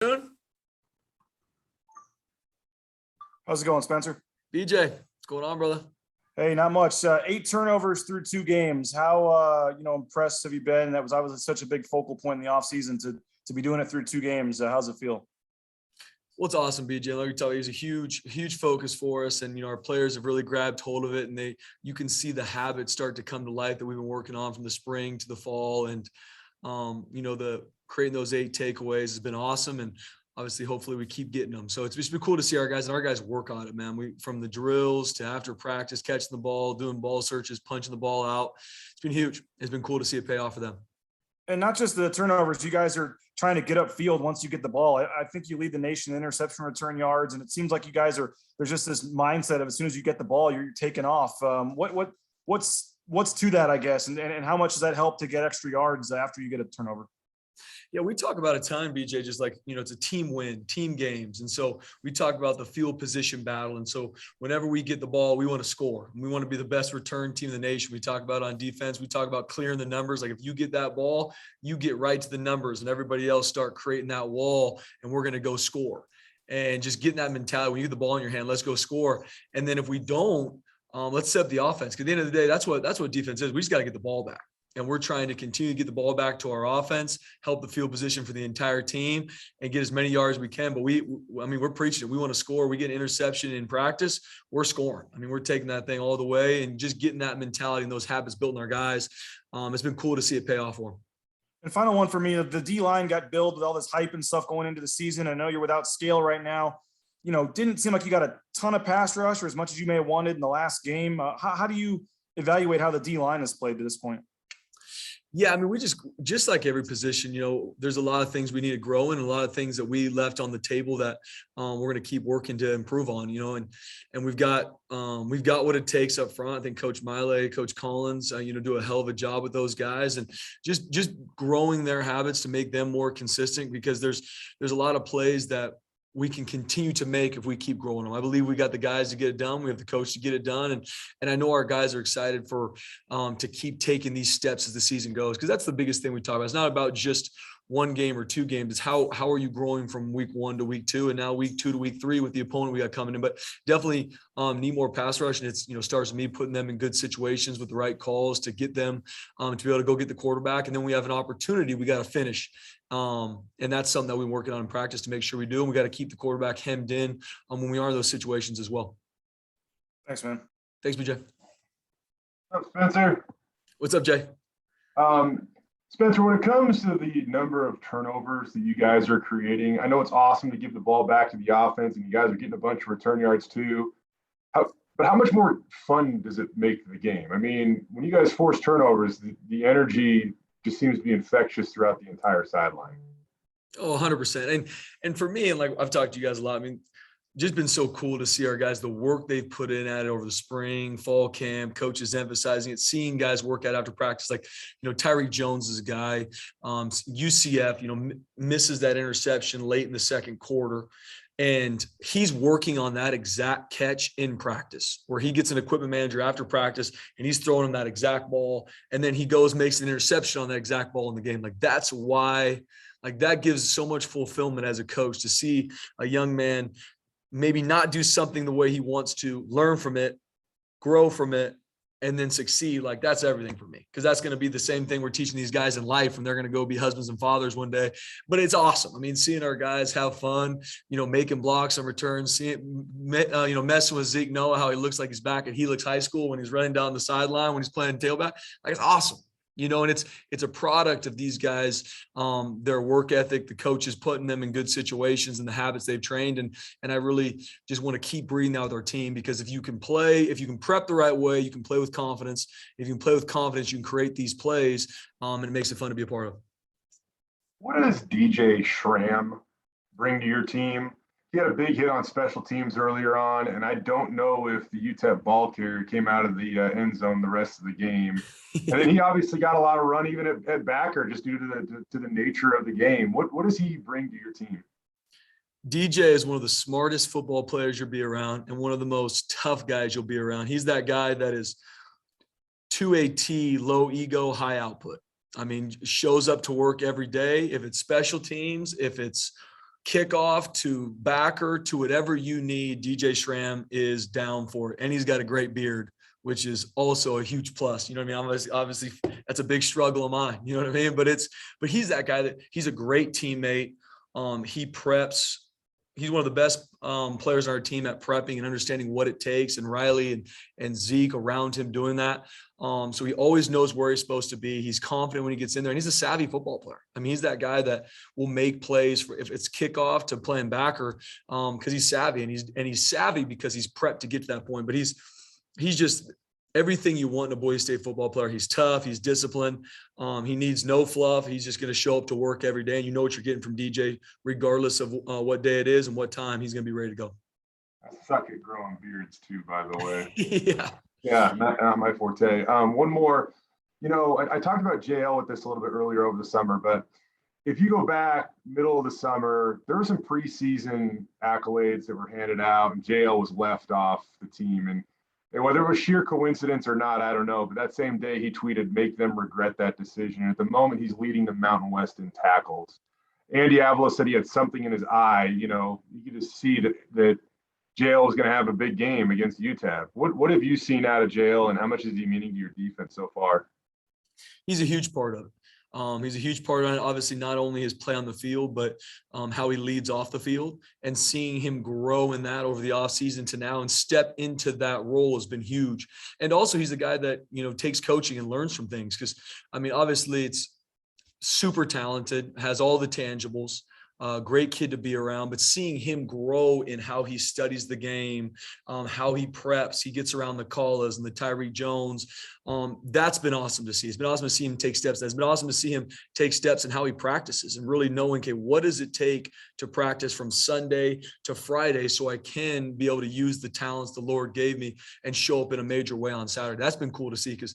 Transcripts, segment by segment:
How's it going, Spencer? BJ, what's going on, brother? Hey, not much. 8 turnovers through 2 games. How impressed have you been? That was such a big focal point in the offseason to be doing it through 2 games. How's it feel? Well, it's awesome, BJ. Let me tell you, it's a huge focus for us, and our players have really grabbed hold of it, and you can see the habits start to come to life that we've been working on from the spring to the fall, and the creating those 8 takeaways has been awesome, and obviously, hopefully, we keep getting them. So it's just been cool to see our guys work on it, man. We from the drills to after practice, catching the ball, doing ball searches, punching the ball out. It's been huge. It's been cool to see it pay off for them. And not just the turnovers, you guys are trying to get upfield once you get the ball. I think you lead the nation in interception return yards, and it seems like you guys there's just this mindset of as soon as you get the ball, you're taking off. What's to that, I guess, and how much does that help to get extra yards after you get a turnover? Yeah, we talk about a time, BJ, just like, it's a team win, team games. And so we talk about the field position battle. And so whenever we get the ball, we want to score. We want to be the best return team in the nation. We talk about on defense. We talk about clearing the numbers. Like if you get that ball, you get right to the numbers and everybody else start creating that wall and we're going to go score. And just getting that mentality, when you get the ball in your hand, let's go score. And then if we don't, let's set up the offense. Because at the end of the day, that's what defense is. We just got to get the ball back. And we're trying to continue to get the ball back to our offense, help the field position for the entire team, and get as many yards as we can. But we're preaching it. We want to score. We get an interception in practice, we're scoring. We're taking that thing all the way and just getting that mentality and those habits built in our guys. It's been cool to see it pay off for them. And final one for me, the D-line got billed with all this hype and stuff going into the season. I know you're without scale right now. Didn't seem like you got a ton of pass rush or as much as you may have wanted in the last game. How do you evaluate how the D-line has played to this point? Yeah, we just like every position, there's a lot of things we need to grow in, a lot of things that we left on the table that we're going to keep working to improve on, and we've got what it takes up front. I think Coach Miley, Coach Collins, do a hell of a job with those guys and just growing their habits to make them more consistent because there's a lot of plays that we can continue to make if we keep growing them. I believe we got the guys to get it done. We have the coach to get it done. And I know our guys are excited to keep taking these steps as the season goes. Cause that's the biggest thing we talk about. It's not about just 1 game or 2 games. It's how are you growing from week 1 to week 2 and now week 2 to week 3 with the opponent we got coming in, but definitely need more pass rush. And it's, starts with me putting them in good situations with the right calls to get them to be able to go get the quarterback. And then we have an opportunity. We got to finish. And that's something that we're working on in practice to make sure we do. And we got to keep the quarterback hemmed in when we are in those situations as well. Thanks, man. Thanks, BJ. What's up, Spencer? What's up, Jay? Spencer, when it comes to the number of turnovers that you guys are creating, I know it's awesome to give the ball back to the offense and you guys are getting a bunch of return yards too. But how much more fun does it make the game? When you guys force turnovers, the energy just seems to be infectious throughout the entire sideline. Oh, 100%. And for me, and like I've talked to you guys a lot, just been so cool to see our guys, the work they've put in at it over the spring, fall camp, coaches emphasizing it, seeing guys work out after practice. Like, Tyreek Jones is a guy, UCF, misses that interception late in the second quarter. And he's working on that exact catch in practice where he gets an equipment manager after practice and he's throwing him that exact ball. And then he goes, makes an interception on that exact ball in the game. Like that's why, that gives so much fulfillment as a coach to see a young man maybe not do something the way he wants to, learn from it, grow from it, and then succeed. Like that's everything for me. Cause that's going to be the same thing we're teaching these guys in life when they're going to go be husbands and fathers one day, but it's awesome. Seeing our guys have fun, making blocks on returns, seeing, messing with Zeke Noah, how he looks like he's back at Helix High School when he's running down the sideline, when he's playing tailback, like it's awesome. And it's a product of these guys, their work ethic, the coaches putting them in good situations and the habits they've trained. And I really just want to keep breathing that with our team because if you can prep the right way, you can play with confidence. If you can play with confidence, you can create these plays and it makes it fun to be a part of. What does DJ Schramm bring to your team? He had a big hit on special teams earlier on, and I don't know if the UTEP ball carrier came out of the end zone the rest of the game. And then he obviously got a lot of run even at backer just due to the nature of the game. What does he bring to your team? DJ is one of the smartest football players you'll be around and one of the most tough guys you'll be around. He's that guy that is to a T, low ego, high output. Shows up to work every day. If it's special teams, if it's kickoff to backer to whatever you need, DJ Schramm is down for it. And he's got a great beard, which is also a huge plus. You know what I mean? Obviously that's a big struggle of mine. You know what I mean? But he's that guy that he's a great teammate. He preps. He's one of the best players on our team at prepping and understanding what it takes, and Riley and Zeke around him doing that. So he always knows where he's supposed to be. He's confident when he gets in there, and he's a savvy football player. I mean, he's that guy that will make plays for if it's kickoff to playing backer, because he's savvy, and he's savvy because he's prepped to get to that point. But he's just everything you want in a Boise State football player. He's tough. He's disciplined. He needs no fluff. He's just going to show up to work every day. And you know what you're getting from DJ, regardless of what day it is and what time he's going to be ready to go. I suck at growing beards too, by the way. Yeah. Yeah, not my forte. One more, I talked about JL with this a little bit earlier over the summer, but if you go back middle of the summer, there were some preseason accolades that were handed out, and JL was left off the team. And whether it was sheer coincidence or not, I don't know. But that same day he tweeted, "Make them regret that decision." And at the moment, he's leading the Mountain West in tackles. Andy Avila said he had something in his eye. You could just see that JL is going to have a big game against UTEP. What have you seen out of JL, and how much is he meaning to your defense so far? He's a huge part of it. He's a huge part of it. Obviously, not only his play on the field, but how he leads off the field, and seeing him grow in that over the offseason to now and step into that role has been huge. And also, he's the guy that, takes coaching and learns from things. Because, I mean, obviously it's super talented, has all the tangibles. Great kid to be around, but seeing him grow in how he studies the game, how he preps, he gets around the Callas and the Tyreek Jones. That's been awesome to see. It's been awesome to see him take steps. It's been awesome to see him take steps in how he practices and really knowing, okay, what does it take to practice from Sunday to Friday so I can be able to use the talents the Lord gave me and show up in a major way on Saturday. That's been cool to see because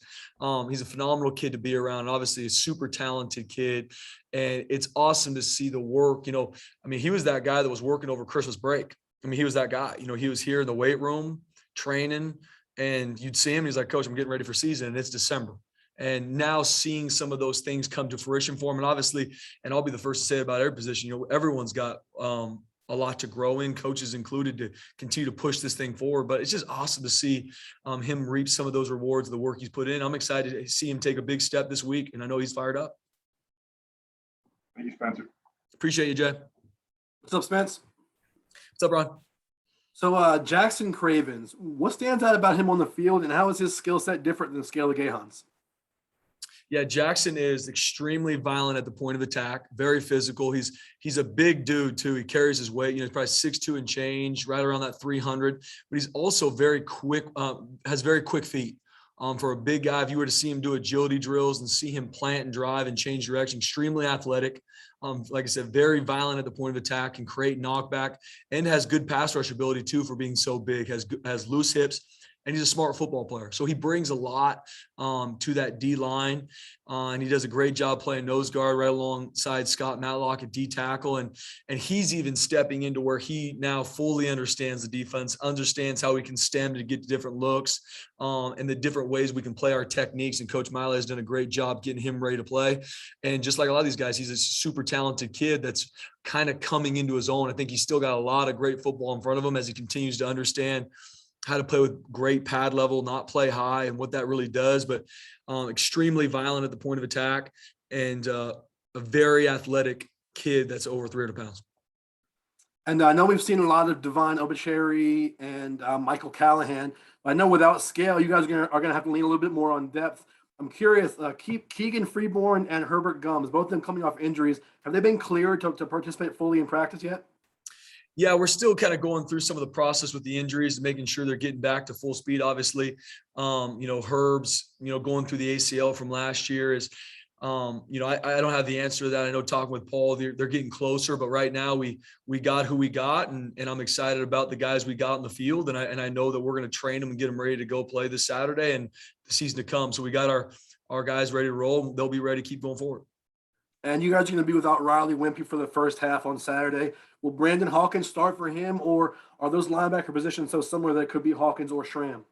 he's a phenomenal kid to be around. Obviously, a super talented kid. And it's awesome to see the work. I mean, he was that guy that was working over Christmas break. I mean, he was that guy. He was here in the weight room training, and you'd see him. He's like, "Coach, I'm getting ready for season," and it's December. And now seeing some of those things come to fruition for him, and obviously, and I'll be the first to say about every position, everyone's got a lot to grow in, coaches included, to continue to push this thing forward. But it's just awesome to see him reap some of those rewards of the work he's put in. I'm excited to see him take a big step this week, and I know he's fired up. Thank you, Spencer. Appreciate you, Jay. What's up, Spence? What's up, Ron? So Jackson Cravens, what stands out about him on the field, and how is his skill set different than Scale Gahon's? Yeah, Jackson is extremely violent at the point of attack, very physical. He's a big dude too. He carries his weight. He's probably 6'2" and change, right around that 300. But he's also very quick, has very quick feet. For a big guy, if you were to see him do agility drills and see him plant and drive and change direction, extremely athletic. Like I said, very violent at the point of attack, can create knockback, and has good pass rush ability too for being so big, has loose hips, and he's a smart football player. So he brings a lot to that D line, and he does a great job playing nose guard right alongside Scott Matlock at D tackle. And he's even stepping into where he now fully understands the defense, understands how we can stem to get to different looks, and the different ways we can play our techniques. And Coach Miley has done a great job getting him ready to play. And just like a lot of these guys, he's a super talented kid that's kind of coming into his own. I think he's still got a lot of great football in front of him as he continues to understand how to play with great pad level, not play high, and what that really does, but extremely violent at the point of attack, and a very athletic kid that's over 300 pounds. And I know we've seen a lot of Devon Obacheri and Michael Callahan. I know without Scale, you guys are going to have to lean a little bit more on depth. I'm curious, Keegan Freeborn and Herbert Gums, both of them coming off injuries, have they been cleared to participate fully in practice yet? Yeah, we're still kind of going through some of the process with the injuries and making sure they're getting back to full speed. Obviously, Herb's, going through the ACL from last year is, I don't have the answer to that. I know talking with Paul, they're getting closer, but right now we got who we got, and I'm excited about the guys we got in the field. And I know that we're going to train them and get them ready to go play this Saturday and the season to come. So we got our guys ready to roll. They'll be ready to keep going forward. And you guys are going to be without Riley Wimpy for the first half on Saturday. Will Brandon Hawkins start for him, or are those linebacker positions so similar that it could be Hawkins or Schramm?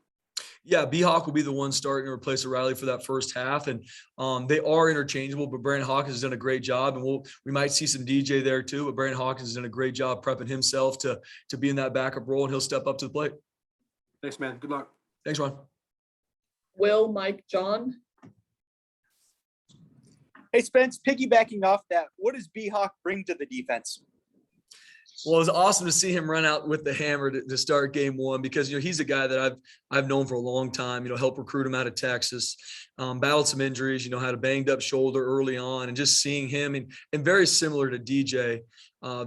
Yeah, B-Hawk will be the one starting to replace Riley for that first half. And they are interchangeable, but Brandon Hawkins has done a great job. And we might see some DJ there too, but Brandon Hawkins has done a great job prepping himself to be in that backup role, and he'll step up to the plate. Thanks, man. Good luck. Thanks, Ron. Will, Mike, John. Hey, Spence, piggybacking off that, what does B-Hawk bring to the defense? Well, it was awesome to see him run out with the hammer to start game one, because, he's a guy that I've known for a long time, helped recruit him out of Texas, battled some injuries, had a banged up shoulder early on, and just seeing him and very similar to DJ,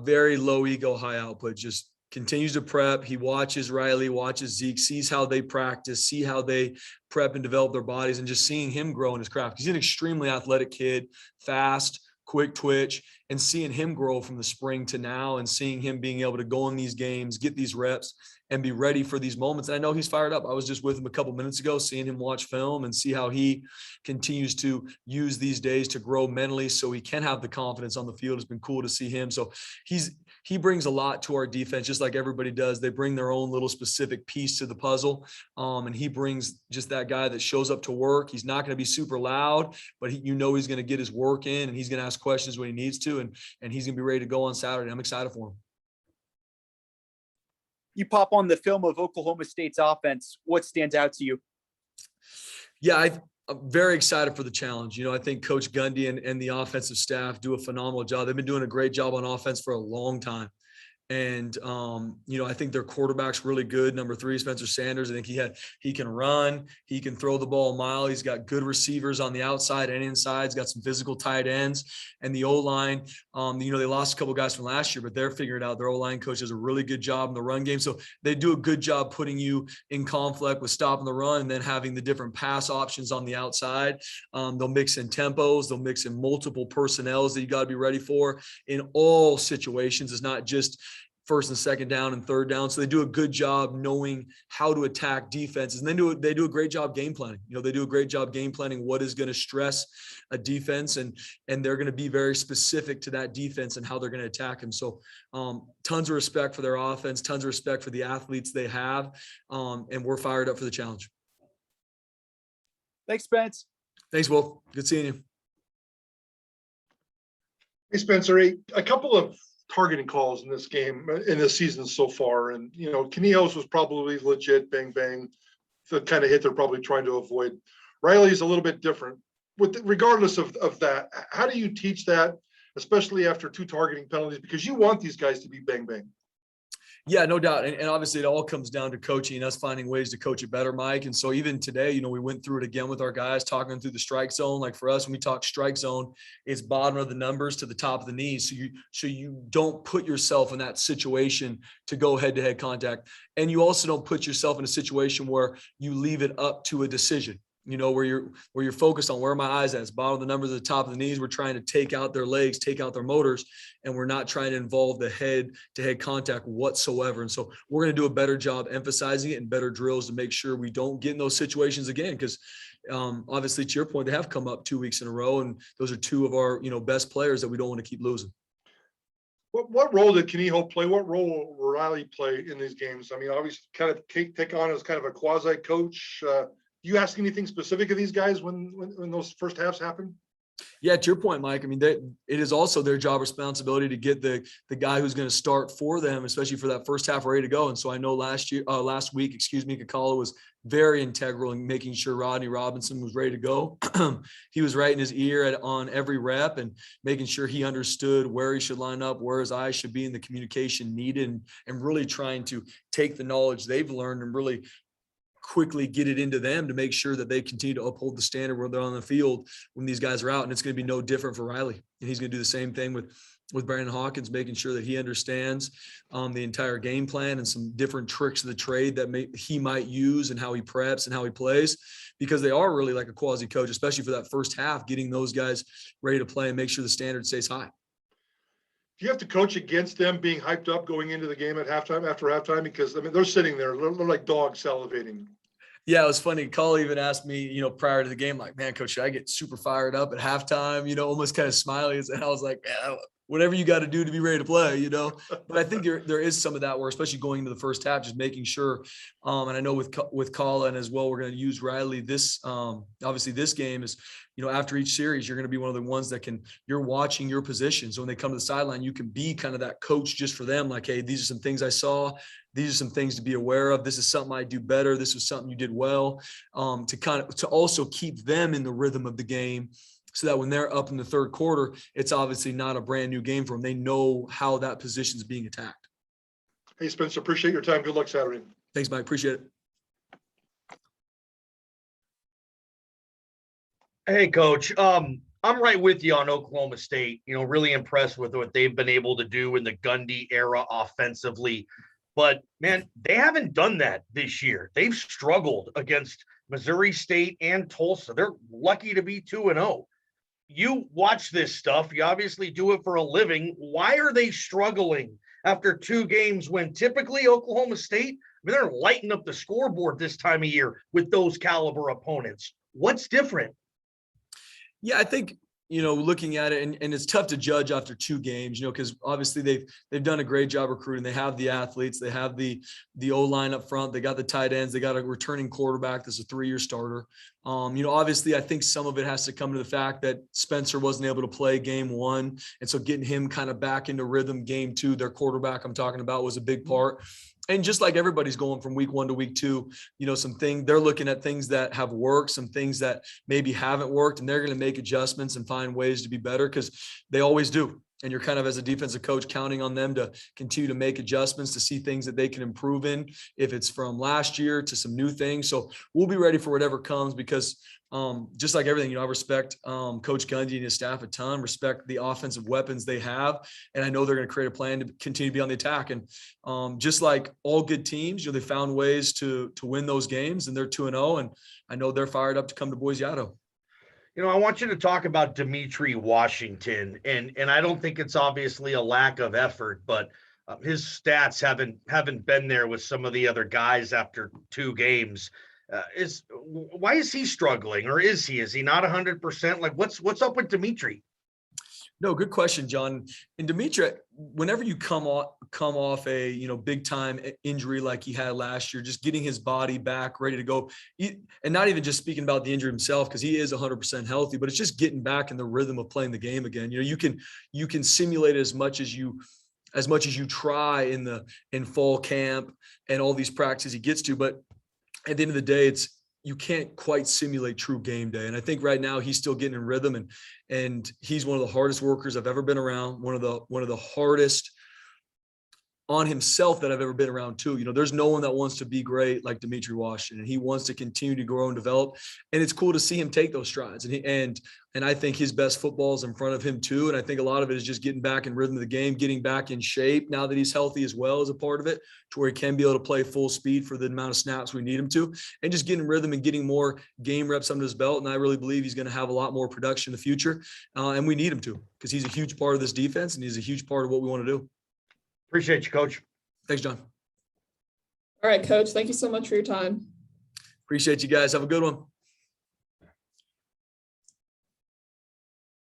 very low ego, high output, just continues to prep. He watches Riley, watches Zeke, sees how they practice, see how they prep and develop their bodies, and just seeing him grow in his craft. He's an extremely athletic kid, fast, quick twitch, and seeing him grow from the spring to now, and seeing him being able to go in these games, get these reps, and be ready for these moments. And I know he's fired up. I was just with him a couple minutes ago, seeing him watch film and see how he continues to use these days to grow mentally so he can have the confidence on the field. It's been cool to see him. So he brings a lot to our defense, just like everybody does. They bring their own little specific piece to the puzzle. And he brings just that guy that shows up to work. He's not going to be super loud, but he's going to get his work in, and he's going to ask questions when he needs to. And he's going to be ready to go on Saturday. I'm excited for him. You pop on the film of Oklahoma State's offense. What stands out to you? Yeah, I'm very excited for the challenge. I think Coach Gundy and the offensive staff do a phenomenal job. They've been doing a great job on offense for a long time. And, I think their quarterback's really good. Number 3, Spencer Sanders. I think he can run. He can throw the ball a mile. He's got good receivers on the outside and inside. He's got some physical tight ends. And the O-line, they lost a couple guys from last year, but they're figuring it out. Their O-line coach does a really good job in the run game. So they do a good job putting you in conflict with stopping the run and then having the different pass options on the outside. They'll mix in tempos. They'll mix in multiple personnels that you got to be ready for in all situations. It's not just first and second down and third down. So they do a good job knowing how to attack defenses. And they do a great job game planning. They do a great job game planning what is going to stress a defense, and they're going to be very specific to that defense and how they're going to attack them. So tons of respect for their offense, tons of respect for the athletes they have. And we're fired up for the challenge. Thanks, Spence. Thanks, Wolf. Good seeing you. Hey, Spencer, a couple of targeting calls in this game, in this season so far. And, Canijos was probably legit, bang, bang, the kind of hit they're probably trying to avoid. Riley's a little bit different. Regardless of that, how do you teach that, especially after 2 targeting penalties? Because you want these guys to be bang, bang. Yeah, no doubt. And obviously it all comes down to coaching and us finding ways to coach it better, Mike. And so even today, we went through it again with our guys, talking through the strike zone. Like for us, when we talk strike zone, it's bottom of the numbers to the top of the knees. So you don't put yourself in that situation to go head-to-head contact. And you also don't put yourself in a situation where you leave it up to a decision. Where you're focused on where are my eyes at. It's bottom of the numbers at the top of the knees. We're trying to take out their legs, take out their motors, and we're not trying to involve the head-to-head contact whatsoever. And so we're going to do a better job emphasizing it and better drills to make sure we don't get in those situations again. Because obviously, to your point, they have come up 2 weeks in a row, and those are 2 of our best players that we don't want to keep losing. What role did Kaniho play? What role will Riley play in these games? I mean, obviously, kind of take on as kind of a quasi coach. Do you ask anything specific of these guys when those first halves happen? Yeah, to your point, Mike, I mean, it is also their job responsibility to get the guy who's going to start for them, especially for that first half, ready to go. And so I know last week, Kakala was very integral in making sure Rodney Robinson was ready to go. He was right in his ear on every rep and making sure he understood where he should line up, where his eyes should be, and the communication needed, and really trying to take the knowledge they've learned and really quickly get it into them to make sure that they continue to uphold the standard where they're on the field when these guys are out. And it's going to be no different for Riley. And he's going to do the same thing with Brandon Hawkins, making sure that he understands the entire game plan and some different tricks of the trade that he might use and how he preps and how he plays, because they are really like a quasi coach, especially for that first half, getting those guys ready to play and make sure the standard stays high. Do you have to coach against them being hyped up going into the game after halftime? Because, I mean, they're sitting there, they're like dogs salivating. Yeah, it was funny. Call even asked me, prior to the game, like, man, coach, should I get super fired up at halftime? Almost kind of smiley. And I was like, man, whatever you got to do to be ready to play, you know. But I think there is some of that where, especially going into the first half, just making sure. And I know with Colin as well, we're going to use Riley. This obviously this game is, you know, after each series, you're going to be one of the ones that you're watching your position. So when they come to the sideline, you can be kind of that coach just for them. Like, hey, these are some things I saw. These are some things to be aware of. This is something I do better. This was something you did well, to also keep them in the rhythm of the game, so that when they're up in the third quarter, it's obviously not a brand new game for them. They know how that position is being attacked. Hey, Spencer, appreciate your time. Good luck Saturday. Thanks, Mike. Appreciate it. Hey, Coach. I'm right with you on Oklahoma State. You know, really impressed with what they've been able to do in the Gundy era offensively. But, man, they haven't done that this year. They've struggled against Missouri State and Tulsa. They're lucky to be 2-0. You watch this stuff. You obviously do it for a living. Why are they struggling after 2 games when typically Oklahoma State, I mean, they're lighting up the scoreboard this time of year with those caliber opponents? What's different? Yeah, I think, you know, looking at it, and it's tough to judge after 2 games, you know, because obviously they've done a great job recruiting. They have the athletes, they have the O-line up front, they got the tight ends, they got a returning quarterback that's a 3-year starter. You know, obviously I think some of it has to come to the fact that Spencer wasn't able to play game 1. And so getting him kind of back into rhythm game 2, their quarterback I'm talking about, was a big part. And just like everybody's going from week 1 to week 2, you know, they're looking at things that have worked, some things that maybe haven't worked, and they're going to make adjustments and find ways to be better, because they always do. And you're kind of, as a defensive coach, counting on them to continue to make adjustments, to see things that they can improve in, if it's from last year to some new things. So we'll be ready for whatever comes, because just like everything, you know, I respect Coach Gundy and his staff a ton, respect the offensive weapons they have. And I know they're going to create a plan to continue to be on the attack. And just like all good teams, you know, they found ways to win those games, and they're 2-0. And I know they're fired up to come to Boise State. You know, I want you to talk about Dimitri Washington, and I don't think it's obviously a lack of effort, but his stats haven't been there with some of the other guys after 2 games. Why is he struggling, or is he not 100%? Like, what's up with Dimitri? No, good question, John. And Dimitri, whenever you come off a, you know, big time injury like he had last year, just getting his body back ready to go, and not even just speaking about the injury himself, because he is 100% healthy, but it's just getting back in the rhythm of playing the game again. You know, you can simulate it as much as you try in fall camp and all these practices he gets to, but at the end of the day, you can't quite simulate true game day. And I think right now he's still getting in rhythm, and he's one of the hardest workers I've ever been around. One of the hardest on himself that I've ever been around too. You know, there's no one that wants to be great like Dimitri Washington. He wants to continue to grow and develop. And it's cool to see him take those strides. And I think his best football is in front of him too. And I think a lot of it is just getting back in rhythm of the game, getting back in shape now that he's healthy as well as a part of it, to where he can be able to play full speed for the amount of snaps we need him to, and just getting rhythm and getting more game reps under his belt. And I really believe he's going to have a lot more production in the future. And we need him to, because he's a huge part of this defense, and he's a huge part of what we want to do. Appreciate you, Coach. Thanks, John. All right, Coach. Thank you so much for your time. Appreciate you guys. Have a good one.